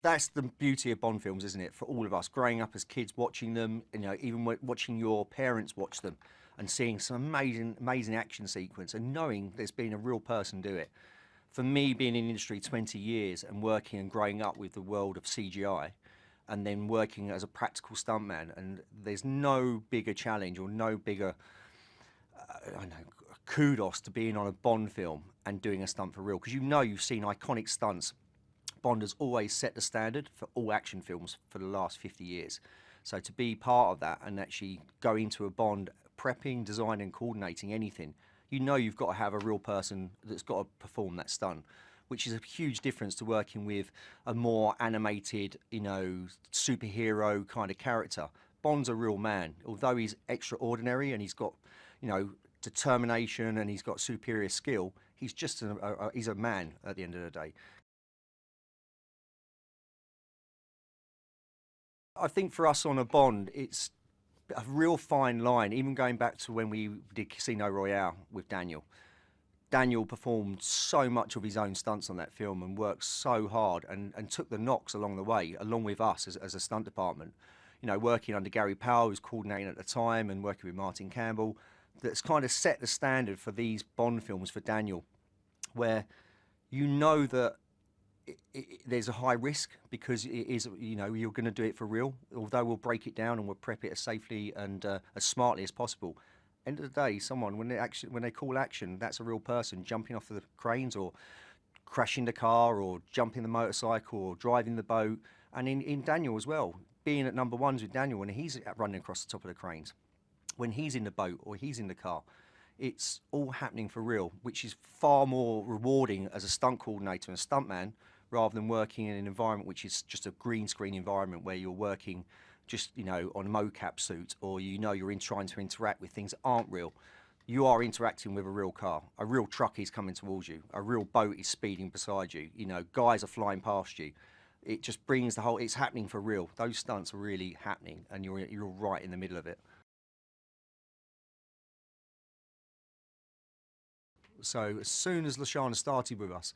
That's the beauty of Bond films, isn't it? For all of us, growing up as kids, watching them, even watching your parents watch them, and seeing some amazing, amazing action sequence, and knowing there's been a real person do it. For me, being in the industry 20 years and working and growing up with the world of CGI, and then working as a practical stuntman, and there's no bigger challenge or no bigger, I don't know, kudos to being on a Bond film and doing a stunt for real, because you've seen iconic stunts. Bond has always set the standard for all action films for the last 50 years. So to be part of that and actually go into a Bond, prepping, designing, coordinating anything, you've got to have a real person that's got to perform that stunt, which is a huge difference to working with a more animated, superhero kind of character. Bond's a real man, although he's extraordinary and he's got, you know, determination and he's got superior skill. He's just he's a man at the end of the day. I think for us on a Bond, it's a real fine line, even going back to when we did Casino Royale with Daniel. Daniel performed so much of his own stunts on that film and worked so hard and took the knocks along the way, along with us as a stunt department. Working under Gary Powell, who was coordinating at the time, and working with Martin Campbell, that's kind of set the standard for these Bond films for Daniel, where you know that there's a high risk because it is, you're going to do it for real. Although we'll break it down and we'll prep it as safely and as smartly as possible. End of the day, someone when they call action, that's a real person jumping off the cranes or crashing the car or jumping the motorcycle or driving the boat. And in Daniel as well, being at number ones with Daniel when he's running across the top of the cranes, when he's in the boat or he's in the car, it's all happening for real, which is far more rewarding as a stunt coordinator and a stuntman rather than working in an environment which is just a green screen environment where you're working just, on a mocap suit or you're trying to interact with things that aren't real. You are interacting with a real car. A real truck is coming towards you. A real boat is speeding beside you. Guys are flying past you. It just brings it's happening for real. Those stunts are really happening and you're right in the middle of it. So as soon as Lashana started with us,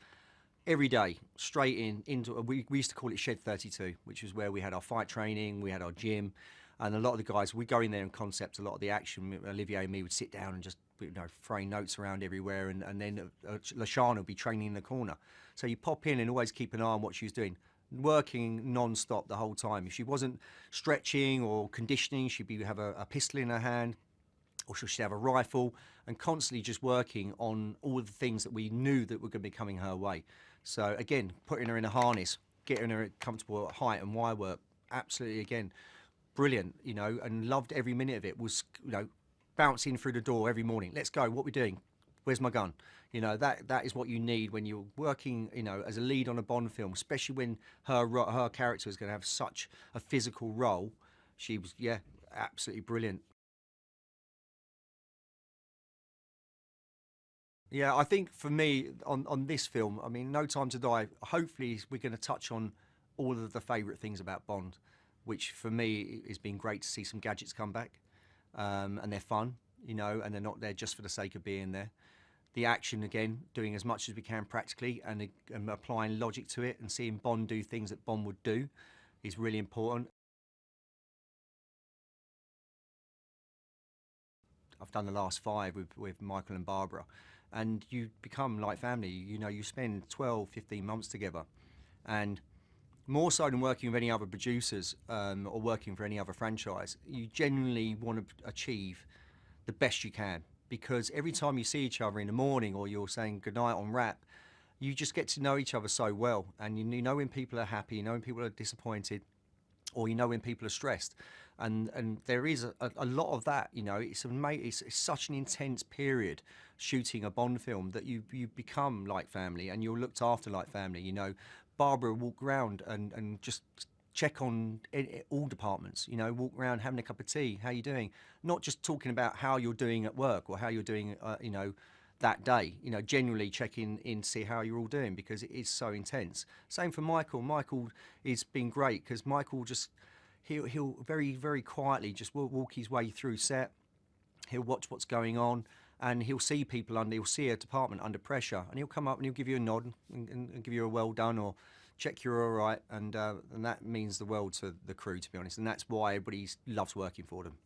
every day, straight into we used to call it Shed 32, which was where we had our fight training, we had our gym, and a lot of the guys, we go in there and concept a lot of the action. Olivier and me would sit down and just throwing notes around everywhere, and then Lashana would be training in the corner. So you pop in and always keep an eye on what she was doing, working non-stop the whole time. If she wasn't stretching or conditioning, have a pistol in her hand, or she'd have a rifle, and constantly just working on all of the things that we knew that were going to be coming her way. So again, putting her in a harness, getting her comfortable at height and wire work, absolutely again, brilliant, and loved every minute of it. Was bouncing through the door every morning. Let's go. What we doing? Where's my gun? That is what you need when you're working, as a lead on a Bond film, especially when her character is going to have such a physical role. She was, yeah, absolutely brilliant. Yeah, I think for me on this film, I mean, No Time to Die. Hopefully, we're going to touch on all of the favourite things about Bond, which for me has been great to see some gadgets come back, and they're fun, and they're not there just for the sake of being there. The action again, doing as much as we can practically, and applying logic to it, and seeing Bond do things that Bond would do, is really important. I've done the last five with Michael and Barbara, and you become like family. You spend 12, 15 months together, and more so than working with any other producers or working for any other franchise, you genuinely want to achieve the best you can, because every time you see each other in the morning or you're saying goodnight on rap, you just get to know each other so well, and you know when people are happy, you know when people are disappointed, or when people are stressed, and there is a lot of that. It's such an intense period shooting a Bond film that you become like family, and you're looked after like family. Barbara walk around and just check on all departments. Walk around having a cup of tea. How you doing? Not just talking about how you're doing at work or how you're doing. That day, genuinely checking in to see how you're all doing, because it is so intense. Same for Michael. Michael has been great because Michael just he'll very very quietly just walk his way through set. He'll watch what's going on, and he'll see people he'll see a department under pressure, and he'll come up and he'll give you a nod and give you a well done, or check you're all right, and that means the world to the crew, to be honest, and that's why everybody loves working for them.